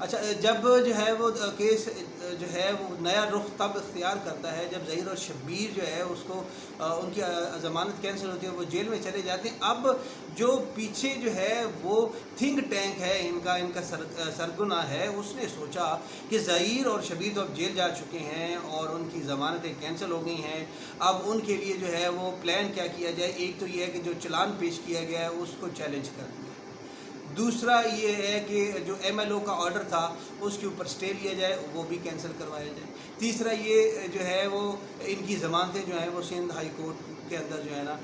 اچھا، جب جو ہے وہ کیس جو ہے وہ نیا رخ تب اختیار کرتا ہے جب ظہیر اور شبیر جو ہے اس کو ان کی ضمانت کینسل ہوتی ہے، وہ جیل میں چلے جاتے ہیں۔ اب جو پیچھے جو ہے وہ تھنک ٹینک ہے ان کا سرگنا ہے، اس نے سوچا کہ ظہیر اور شبیر تو اب جیل جا چکے ہیں اور ان کی ضمانتیں کینسل ہو گئی ہیں، اب ان کے لیے جو ہے وہ پلان کیا کیا جائے۔ ایک تو یہ ہے کہ جو چلان پیش کیا گیا ہے اس کو چیلنج کر دیا، دوسرا یہ ہے کہ جو ایم ایل او کا آرڈر تھا اس کے اوپر سٹے لیا جائے، وہ بھی کینسل کروایا جائے، تیسرا یہ جو ہے وہ ان کی ضمانتیں جو ہیں وہ سندھ ہائی کورٹ کے اندر جو ہے نا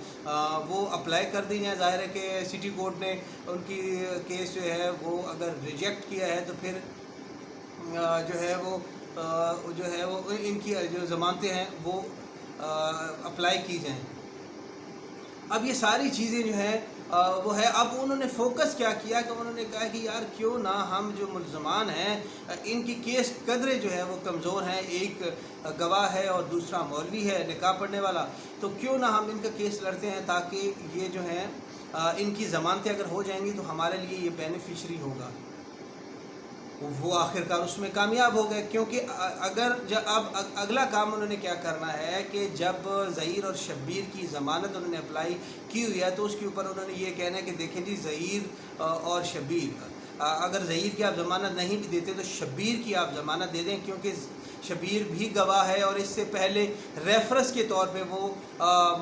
وہ اپلائی کر دی جائیں۔ ظاہر ہے کہ سٹی کورٹ نے ان کی کیس جو ہے وہ اگر ریجیکٹ کیا ہے تو پھر جو ہے وہ ان کی جو ضمانتیں ہیں وہ اپلائی کی جائیں۔ اب یہ ساری چیزیں جو ہیں وہ ہے، اب انہوں نے فوکس کیا کیا کہ انہوں نے کہا کہ یار کیوں نہ ہم جو ملزمان ہیں ان کی کیس قدرے جو ہے وہ کمزور ہیں، ایک گواہ ہے اور دوسرا مولوی ہے نکاح پڑھنے والا، تو کیوں نہ ہم ان کا کیس لڑتے ہیں تاکہ یہ جو ہیں ان کی ضمانتیں اگر ہو جائیں گی تو ہمارے لیے یہ بینیفیشری ہوگا۔ وہ آخرکار اس میں کامیاب ہو گئے، کیونکہ اب اگلا کام انہوں نے کیا کرنا ہے کہ جب ظہیر اور شبیر کی ضمانت انہوں نے اپلائی کی ہوئی ہے تو اس کے اوپر انہوں نے یہ کہنا ہے کہ دیکھیں جی ظہیر اور شبیر، اگر ظہیر کی آپ ضمانت نہیں بھی دیتے تو شبیر کی آپ ضمانت دے دیں، کیونکہ شبیر بھی گواہ ہے اور اس سے پہلے ریفرنس کے طور پہ وہ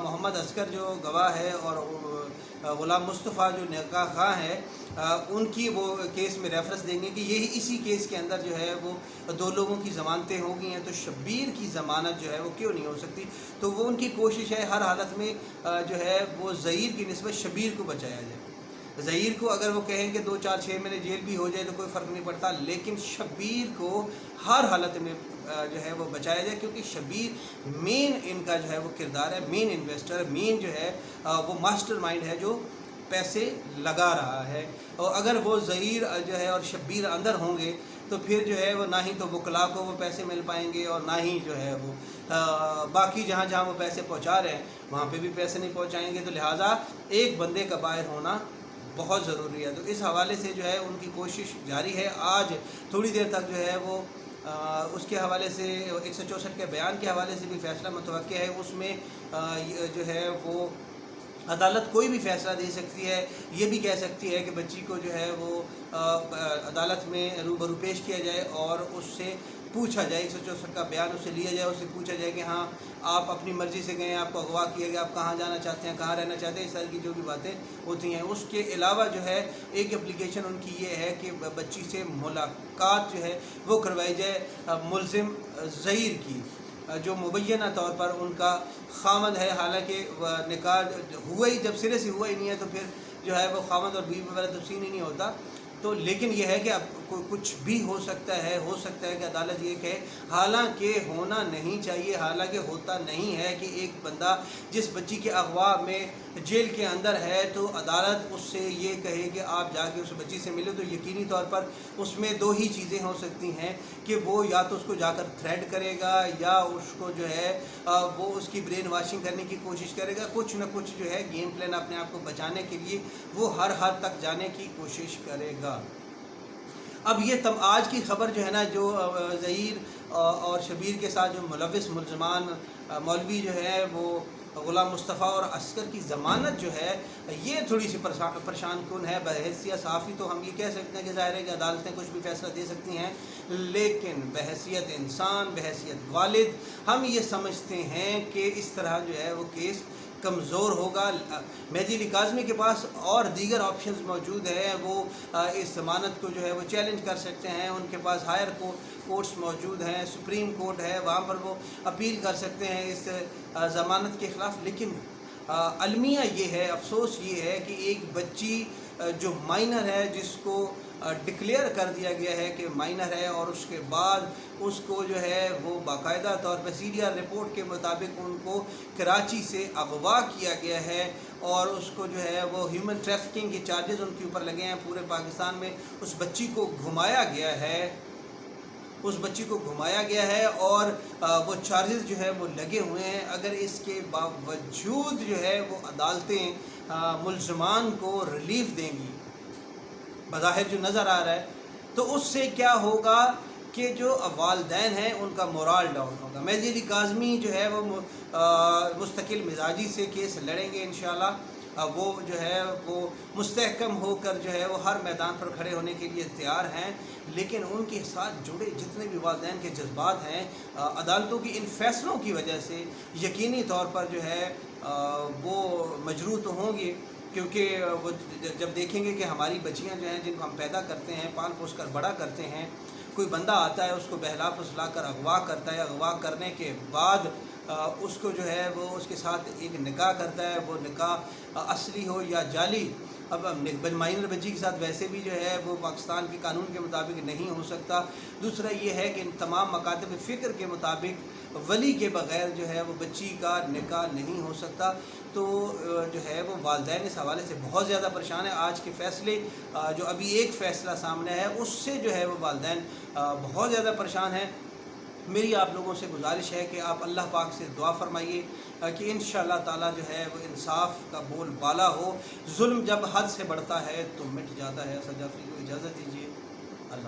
محمد اصغر جو گواہ ہے اور غلام مصطفیٰ جو نکاح خواہ ہیں ان کی وہ کیس میں ریفرنس دیں گے کہ یہی اسی کیس کے اندر جو ہے وہ دو لوگوں کی ضمانتیں ہو گئی ہیں، تو شبیر کی ضمانت جو ہے وہ کیوں نہیں ہو سکتی؟ تو وہ ان کی کوشش ہے ہر حالت میں جو ہے وہ ظہیر کی نسبت شبیر کو بچایا جائے۔ ظہیر کو اگر وہ کہیں کہ 2 4 6 مہینے جیل بھی ہو جائے تو کوئی فرق نہیں پڑتا، لیکن شبیر کو ہر حالت میں جو ہے وہ بچایا جائے، کیونکہ شبیر مین ان کا جو ہے وہ کردار ہے، مین انویسٹر، مین جو ہے وہ ماسٹر مائنڈ ہے جو پیسے لگا رہا ہے۔ اور اگر وہ ظہیر جو ہے اور شبیر اندر ہوں گے تو پھر جو ہے وہ نہ ہی تو وکلاء کو وہ پیسے مل پائیں گے اور نہ ہی جو ہے وہ باقی جہاں جہاں وہ پیسے پہنچا رہے ہیں وہاں پہ بھی پیسے نہیں پہنچائیں گے، تو لہٰذا ایک بندے کا باہر ہونا بہت ضروری ہے۔ تو اس حوالے سے جو ہے ان کی کوشش جاری ہے۔ آج تھوڑی دیر تک جو ہے وہ اس کے حوالے سے 164 کے بیان کے حوالے سے بھی فیصلہ متوقع ہے، اس میں جو ہے وہ عدالت کوئی بھی فیصلہ دے سکتی ہے، یہ بھی کہہ سکتی ہے کہ بچی کو جو ہے وہ عدالت میں روبرو پیش کیا جائے اور اس سے پوچھا جائے، 164 کا بیان اسے لیا جائے، اس سے پوچھا جائے کہ ہاں آپ اپنی مرضی سے گئے، آپ کو اغوا کیا گیا، آپ کہاں جانا چاہتے ہیں، کہاں رہنا چاہتے ہیں، اس طرح کی جو بھی باتیں ہوتی ہیں۔ اس کے علاوہ جو ہے ایک اپلیکیشن ان کی یہ ہے کہ بچی سے ملاقات جو ہے وہ کروائی جائے ملزم ظہیر کی، جو مبینہ طور پر ان کا خامد ہے، حالانکہ نکاح ہوا ہی جب سرے سے ہوا ہی نہیں ہے تو پھر جو ہے وہ خامد اور بیوی والا تفصیل ہی نہیں ہوتا۔ تو لیکن یہ ہے کہ اب کچھ بھی ہو سکتا ہے کہ عدالت یہ کہے، حالانکہ ہونا نہیں چاہیے، حالانکہ ہوتا نہیں ہے کہ ایک بندہ جس بچی کے اغوا میں جیل کے اندر ہے تو عدالت اس سے یہ کہے کہ آپ جا کے اس بچی سے ملے، تو یقینی طور پر اس میں دو ہی چیزیں ہو سکتی ہیں کہ وہ یا تو اس کو جا کر تھریٹ کرے گا یا اس کو جو ہے وہ اس کی برین واشنگ کرنے کی کوشش کرے گا، کچھ نہ کچھ جو ہے گیم پلان اپنے آپ کو بچانے کے لیے وہ ہر حد تک جانے کی کوشش کرے گا۔ اب یہ آج کی خبر جو ہے نا، جو ظہیر اور شبیر کے ساتھ جو ملوث ملزمان مولوی جو ہے وہ غلام مصطفیٰ اور اصغر کی ضمانت جو ہے یہ تھوڑی سی پریشان کن ہے۔ بحیثیت صحافی تو ہم یہ کہہ سکتے ہیں کہ ظاہر ہے کہ عدالتیں کچھ بھی فیصلہ دے سکتی ہیں، لیکن بحیثیت انسان، بحیثیت والد ہم یہ سمجھتے ہیں کہ اس طرح جو ہے وہ کیس کمزور ہوگا۔ مہدی علی کاظمی کے پاس اور دیگر آپشنز موجود ہیں، وہ اس ضمانت کو جو ہے وہ چیلنج کر سکتے ہیں، ان کے پاس ہائر کورٹس موجود ہیں، سپریم کورٹ ہے، وہاں پر وہ اپیل کر سکتے ہیں اس ضمانت کے خلاف۔ لیکن المیہ یہ ہے، افسوس یہ ہے کہ ایک بچی جو مائنر ہے، جس کو ڈکلیئر کر دیا گیا ہے کہ مائنر ہے، اور اس کے بعد اس کو جو ہے وہ باقاعدہ طور پر CDR رپورٹ کے مطابق ان کو کراچی سے اغوا کیا گیا ہے اور اس کو جو ہے وہ ہیومن ٹریفکنگ کے چارجز ان کے اوپر لگے ہیں پورے پاکستان میں۔ اس بچی کو گھمایا گیا ہے اور وہ چارجز جو ہے وہ لگے ہوئے ہیں۔ اگر اس کے باوجود جو ہے وہ عدالتیں ملزمان کو ریلیف دیں گی، بظاہر جو نظر آ رہا ہے تو اس سے کیا ہوگا کہ جو والدین ہیں ان کا مورال ڈاؤن ہوگا۔ مہدی علی کاظمی جو ہے وہ مستقل مزاجی سے کیس لڑیں گے انشاءاللہ۔ وہ جو ہے وہ مستحکم ہو کر جو ہے وہ ہر میدان پر کھڑے ہونے کے لیے تیار ہیں، لیکن ان کے ساتھ جڑے جتنے بھی والدین کے جذبات ہیں عدالتوں کی ان فیصلوں کی وجہ سے یقینی طور پر جو ہے وہ مجروح تو ہوں گے، کیونکہ وہ جب دیکھیں گے کہ ہماری بچیاں جو ہیں جن کو ہم پیدا کرتے ہیں، پال پوس کر بڑا کرتے ہیں، کوئی بندہ آتا ہے اس کو بہلا پھسلا کر اغوا کرتا ہے، اغوا کرنے کے بعد اس کو جو ہے وہ اس کے ساتھ ایک نکاح کرتا ہے، وہ نکاح اصلی ہو یا جعلی۔ اب مائنر بچی کے ساتھ ویسے بھی جو ہے وہ پاکستان کے قانون کے مطابق نہیں ہو سکتا۔ دوسرا یہ ہے کہ ان تمام مکاتب فکر کے مطابق ولی کے بغیر جو ہے وہ بچی کا نکاح نہیں ہو سکتا۔ تو جو ہے وہ والدین اس حوالے سے بہت زیادہ پریشان ہیں۔ آج کے فیصلے جو ابھی ایک فیصلہ سامنے ہے اس سے جو ہے وہ والدین بہت زیادہ پریشان ہیں۔ میری آپ لوگوں سے گزارش ہے کہ آپ اللہ پاک سے دعا فرمائیے کہ انشاءاللہ تعالی جو ہے وہ انصاف کا بول بالا ہو۔ ظلم جب حد سے بڑھتا ہے تو مٹ جاتا ہے۔ سجاد کو اجازت دیجیے، اللہ